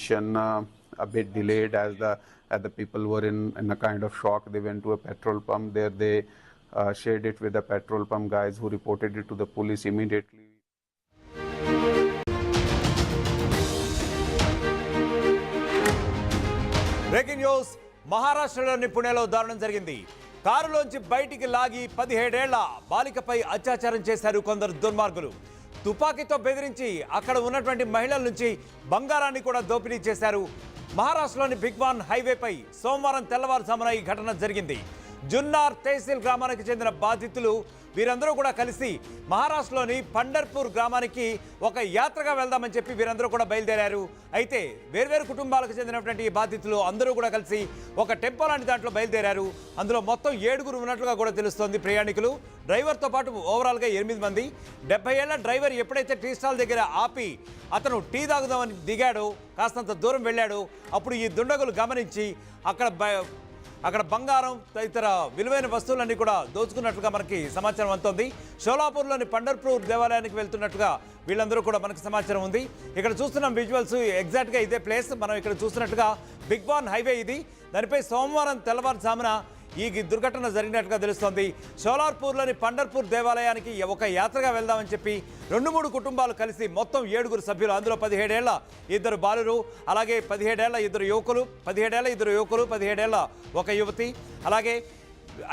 investigation a bit delayed as the people were in a kind of shock. They went to a petrol pump. There they shared it with the petrol pump guys, who reported it to the police immediately. Breaking news. మహారాష్ట్రలోని పుణేలో దారుణం జరిగింది. కారులోంచి బయటికి లాగి 17 ఏళ్ల బాలికపై అత్యాచారం చేశారు కొందరు దుర్మార్గులు. తుపాకీతో బెదిరించి అక్కడ ఉన్నటువంటి మహిళల నుంచి బంగారాన్ని కూడా దోపిడీ చేశారు. మహారాష్ట్రలోని బిగ్వాన్ హైవేపై సోమవారం తెల్లవారుజామున ఈ ఘటన జరిగింది. జున్నార్ తహసీల్ గ్రామానికి చెందిన బాధితులు వీరందరూ కూడా కలిసి మహారాష్ట్రలోని పండర్పూర్ గ్రామానికి ఒక యాత్రగా వెళ్దామని చెప్పి వీరందరూ కూడా బయలుదేరారు. అయితే వేర్వేరు కుటుంబాలకు చెందినటువంటి ఈ బాధితులు అందరూ కూడా కలిసి ఒక టెంపో లాంటి దాంట్లో బయలుదేరారు. అందులో మొత్తం 7 ఉన్నట్లుగా కూడా తెలుస్తోంది ప్రయాణికులు. డ్రైవర్తో పాటు ఓవరాల్గా 8 మంది. 70 ఏళ్ల డ్రైవర్ ఎప్పుడైతే టీ స్టాల్ దగ్గర ఆపి అతను టీ తాగుదామని దిగాడో, కాస్తంత దూరం వెళ్ళాడు. అప్పుడు ఈ దుండగులు గమనించి అక్కడ బంగారం తదితర విలువైన వస్తువులన్నీ కూడా దోచుకున్నట్లుగా మనకి సమాచారం అందుతోంది. షోలాపూర్లోని పండర్పూర్ దేవాలయానికి వెళ్తున్నట్టుగా వీళ్ళందరూ కూడా మనకి సమాచారం ఉంది. ఇక్కడ చూస్తున్నాం విజువల్స్, ఎగ్జాక్ట్గా ఇదే ప్లేస్. మనం ఇక్కడ చూస్తున్నట్టుగా బిగ్వాన్ హైవే ఇది. దానిపై సోమవారం తెల్లవారుజామున ఈ దుర్ఘటన జరిగినట్టుగా తెలుస్తోంది. షోలాపూర్లోని పండర్పూర్ దేవాలయానికి ఒక యాత్రగా వెళ్దామని చెప్పి 2-3 కుటుంబాలు కలిసి మొత్తం 7 సభ్యులు, అందులో 17 ఏళ్ల 2 బాలురు, అలాగే 17 ఏళ్ల 2 యువకులు, 17 ఏళ్ల 2 యువకులు, 17 ఏళ్ల ఒక యువతి, అలాగే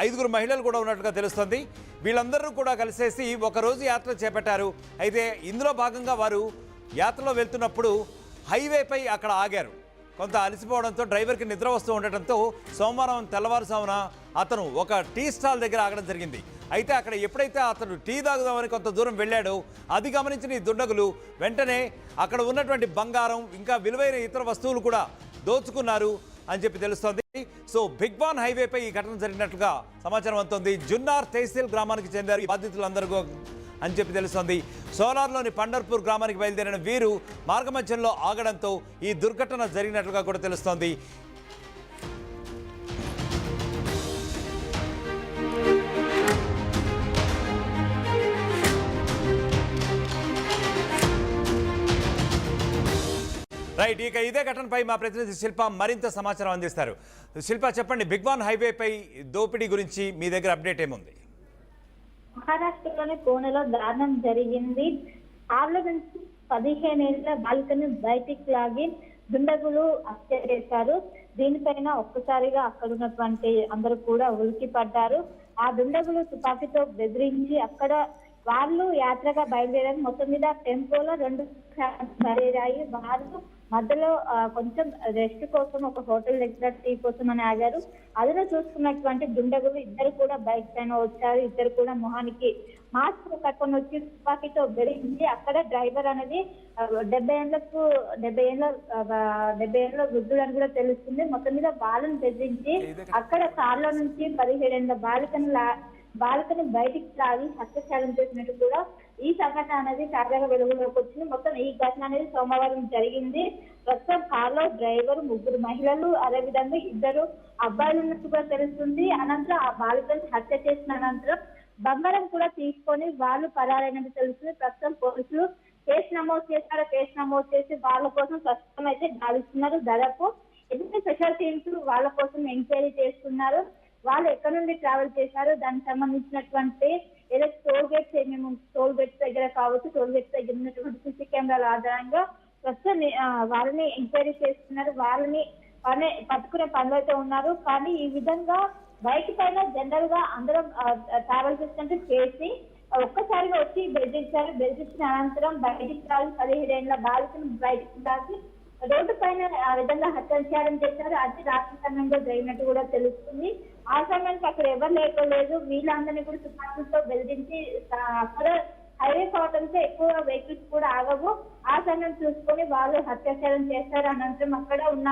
5 మహిళలు కూడా ఉన్నట్టుగా తెలుస్తోంది. వీళ్ళందరూ కూడా కలిసేసి ఒకరోజు యాత్ర చేపట్టారు. అయితే ఇందులో భాగంగా వారు యాత్రలో వెళ్తున్నప్పుడు హైవేపై అక్కడ ఆగారు. కొంత అలసిపోవడంతో డ్రైవర్కి నిద్ర వస్తూ ఉండటంతో సోమవారం తెల్లవారుజామున అతను ఒక టీ స్టాల్ దగ్గర ఆగడం జరిగింది. అయితే అక్కడ ఎప్పుడైతే అతను టీ తాగుదామని కొంత దూరం వెళ్ళాడో అది గమనించిన ఈ దుండగులు వెంటనే అక్కడ ఉన్నటువంటి బంగారం ఇంకా విలువైన ఇతర వస్తువులు కూడా దోచుకున్నారు అని చెప్పి తెలుస్తోంది. సో బిగ్వాన్ హైవేపై ఈ ఘటన జరిగినట్లుగా సమాచారం అందుతోంది. జున్నార్ తహసీల్ గ్రామానికి చెందారు ఈ బాధితులందరూ అని చెప్పి తెలుస్తోంది. సోలార్లోని పండర్పూర్ గ్రామానికి బయలుదేరిన వీరు మార్గమధ్యంలో ఆగడంతో ఈ దుర్ఘటన జరిగినట్లుగా కూడా తెలుస్తోంది. రైట్, ఇక ఇదే ఘటనపై మా ప్రతినిధి శిల్ప మరింత సమాచారం అందిస్తారు. శిల్ప, చెప్పండి, బిగ్వాన్ హైవేపై దోపిడీ గురించి మీ దగ్గర అప్డేట్ ఏముంది? మహారాష్ట్రలోని పూణేలో దారుణం జరిగింది. ఆర్ల నుంచి 15 ఏళ్ల బాలికను బయటికి లాగి దుండగులు హత్య చేశారు. దీనిపైన ఒక్కసారిగా అక్కడ ఉన్నటువంటి అందరూ కూడా ఉలికి పడ్డారు. ఆ దుండగులు తుపాకీతో బెదిరించి అక్కడ వాళ్ళు యాత్రగా బయలుదేరారు. మొత్తం మీద టెంపోలో 2 బయలుదేరాయి. వారు మధ్యలో కొంచెం రెస్ట్ కోసం ఒక హోటల్ దగ్గర టీ కోసం అని ఆగారు. అదిలో చూసుకున్నటువంటి దుండగులు ఇద్దరు కూడా బైక్ పైన వచ్చారు. ఇద్దరు కూడా మొహానికి మాస్క్ కట్టుకొని వచ్చి తుపాకీతో బెదిరించి అక్కడ డ్రైవర్ అనేది 70 ఏళ్ళ వృద్ధుడు అని కూడా తెలుస్తుంది. మొత్తం మీద వాళ్ళని బెదిరించి అక్కడ కార్లో నుంచి 17 ఏళ్ల బాలికను బయటికి లాగి హత్యాచారం చేసినట్టు కూడా ఈ సంఘటన అనేది తాజాగా వెలుగులోకి వచ్చింది. మొత్తం ఈ ఘటన అనేది సోమవారం జరిగింది. ప్రస్తుతం కార్లో డ్రైవర్, 3 మహిళలు, అదేవిధంగా 2 అబ్బాయిలు ఉన్నట్టు కూడా తెలుస్తుంది. అనంతరం ఆ బాలికను హత్య చేసిన అనంతరం బంగారం కూడా తీసుకొని వాళ్ళు పరారైనట్టు తెలుస్తుంది. ప్రస్తుతం పోలీసులు కేసు నమోదు చేశారు. కేసు నమోదు చేసి వాళ్ళ కోసం ప్రస్తుతం అయితే గాలిస్తున్నారు. దాదాపు 8 స్పెషల్ టీమ్స్ వాళ్ళ కోసం ఎంక్వైరీ చేస్తున్నారు. వాళ్ళు ఎక్కడి నుండి ట్రావెల్ చేశారు, దానికి సంబంధించినటువంటి ఏదైతే టోల్ గేట్స్ దగ్గర కావచ్చు, టోల్ గేట్స్ దగ్గర ఉన్నటువంటి సీసీ కెమెరాల ఆధారంగా ప్రస్తుతం వాళ్ళని ఎంక్వైరీ చేస్తున్నారు. వాళ్ళని పట్టుకునే పనులు అయితే ఉన్నారు. కానీ ఈ విధంగా బైక్ పైన జనరల్ గా అందరం ట్రావెల్ చేస్తుంటే చేసి ఒక్కసారిగా వచ్చి బెదిరించారు. బెదిరించిన అనంతరం బయటికి రాలి 17 ఏళ్ల బాలికను బయటికి రాసి రోడ్డు పైన ఆ విధంగా హత్యాచారం చేశారు. అది రాత్రి సమయంలో జరిగినట్టు కూడా తెలుస్తుంది. ఆ సమయానికి అక్కడ ఎవరు లేకపోలేదు. వీళ్ళందరినీ కూడా తుపాకులతో బెదిరించి అక్కడ హైవే కావడంతో ఎక్కువ వెహికల్స్ కూడా ఆగవు. ఆ సమయం చూసుకొని వాళ్ళు హత్యాచారం చేశారు. అనంతరం అక్కడ ఉన్న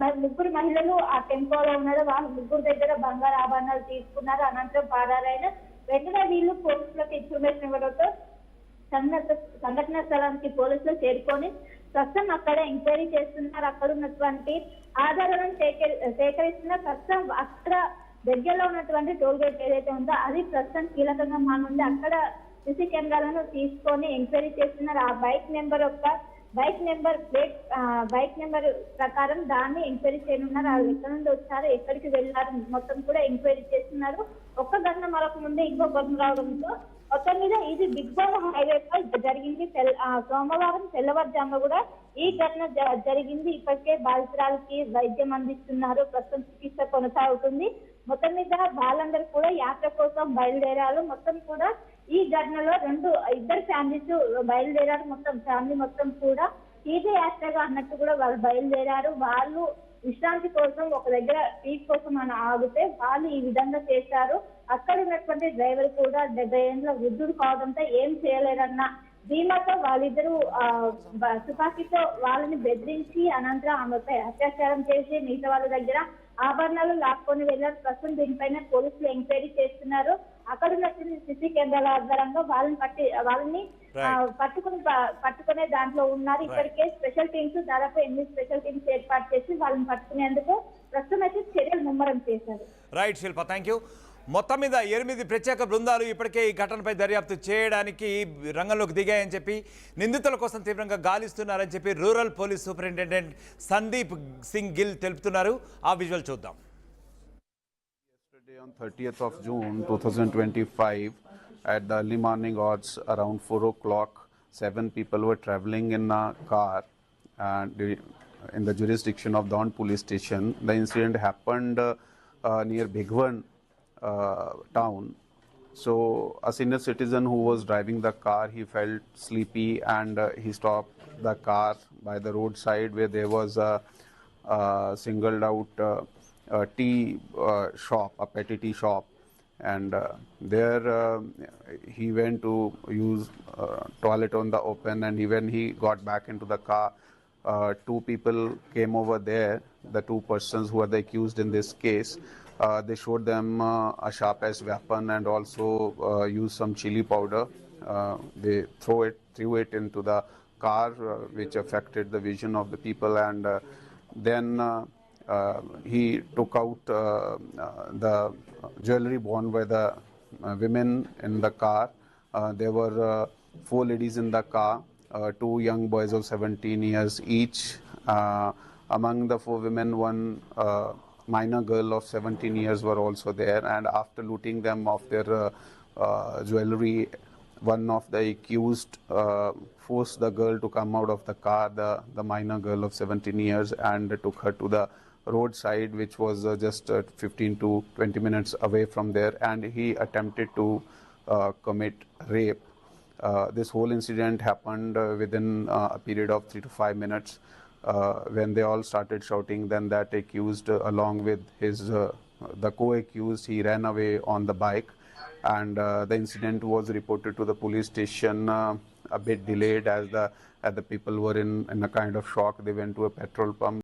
3 మహిళలు ఆ టెంపోలో ఉన్నారు. వాళ్ళు 3 దగ్గర బంగారు ఆభరణాలు తీసుకున్నారు. అనంతరం పారారైన వెంటనే వీళ్ళు పోలీసులకు ఇన్ఫర్మేషన్ ఇవ్వడంతో సంఘటన స్థలానికి పోలీసులు చేరుకొని ప్రస్తుతం అక్కడ ఎంక్వైరీ చేస్తున్నారు. అక్కడ ఉన్నటువంటి ఆధారాలను సేకరిస్తున్న ప్రస్తుతం అక్కడ దగ్గరలో ఉన్నటువంటి టోల్ గేట్ ఏదైతే ఉందో అది ప్రస్తుతం కీలకంగా మానుంది. అక్కడ సీసీ కెమెరాలను తీసుకొని ఎంక్వైరీ చేస్తున్నారు. ఆ బైక్ నెంబర్ యొక్క బైక్ నెంబర్ ప్రకారం దాన్ని ఎంక్వైరీ చేయనున్నారు. వాళ్ళు ఎక్కడి నుండి వచ్చారు, ఎక్కడికి వెళ్ళారు మొత్తం కూడా ఎంక్వైరీ చేస్తున్నారు. ఒక్క ఘటన మరొక ముందే ఇంకో ఘటన రావడంతో మొత్తం మీద ఇది బిగ్ బాల్ హైవే పై జరిగింది. సోమవారం తెల్లవారుజామున కూడా ఈ ఘటన జరిగింది. ఇప్పటికే బాధితురాలకి వైద్యం అందిస్తున్నారు. ప్రస్తుతం చికిత్స కొనసాగుతుంది. మొత్తం మీద వాళ్ళందరూ కూడా యాత్ర కోసం బయలుదేరారు. మొత్తం కూడా ఈ ఘటనలో ఇద్దరు ఫ్యామిలీస్ బయలుదేరారు. మొత్తం ఫ్యామిలీ మొత్తం కూడా తీర్థయాత్రగా అన్నట్టు కూడా వాళ్ళు బయలుదేరారు. వాళ్ళు విశ్రాంతి కోసం ఒక దగ్గర టీ కోసం అని ఆగితే వాళ్ళు ఈ విధంగా చేశారు. అక్కడ ఉన్నటువంటి డ్రైవర్ కూడా 70 ఏళ్ల వృద్ధుడు కావడంతో ఏం చేయలేరన్న ధీమాతో వాళ్ళిద్దరూ తుపాకీతో వాళ్ళని బెదిరించి అనంతరం ఆమెపై అత్యాచారం చేసి మిగతా వాళ్ళ దగ్గర ఆభరణాలు లాక్కొని వెళ్లారు. ప్రస్తుతం దీనిపైన పోలీసులు ఎంక్వైరీ చేస్తున్నారు. అక్కడ ఉన్నటువంటి సీసీ కెమెరాల ఆధారంగా వాళ్ళని పట్టుకునే దాంట్లో ఉన్నారు. ఇప్పటికే స్పెషల్ టీమ్స్ దాదాపు 8 స్పెషల్ టీమ్స్ ఏర్పాటు చేసి వాళ్ళని పట్టుకునేందుకు ప్రస్తుతం అయితే చర్యలు ముమ్మరం చేశారు. Right Shilpa, thank you. మొత్తం మీద 8 ప్రత్యేక బృందాలు ఇప్పటికే ఈ ఘటనపై దర్యాప్తు చేయడానికి రంగంలోకి దిగాయని చెప్పి నిందితుల కోసం తీవ్రంగా గాలిస్తున్నారని చెప్పి rural police superintendent Sandeep Singh Gill తెలుపుతున్నారు. ఆ విజువల్ చూద్దాం. Yesterday on 30th of June 2025 at the early morning hours around 4 o'clock 7 people were traveling in a car and in the jurisdiction of Dawn police station. The incident happened near Bhigwan town. So a senior citizen who was driving the car, he felt sleepy and he stopped the car by the roadside where there was a singled out tea shop, a petty tea shop, and there he went to use toilet on the open, and when he got back into the car, 2 people came over there, the 2 persons who are the accused in this case. They showed them a sharp-edged weapon and also used some chili powder. They threw it into the car, which affected the vision of the people, and then he took out the jewelry worn by the women in the car. There were 4 ladies in the car, 2 young boys of 17 years each. Among the 4 women, one minor girl of 17 years were also there, and after looting them of their jewelry, one of the accused forced the girl to come out of the car, the minor girl of 17 years, and took her to the roadside, which was just 15 to 20 minutes away from there, and he attempted to commit rape. This whole incident happened within a period of 3 to 5 minutes. When they all started shouting, then that accused, along with the co-accused, he ran away on the bike, and the incident was reported to the police station a bit delayed as the people were in a kind of shock. They went to a petrol pump.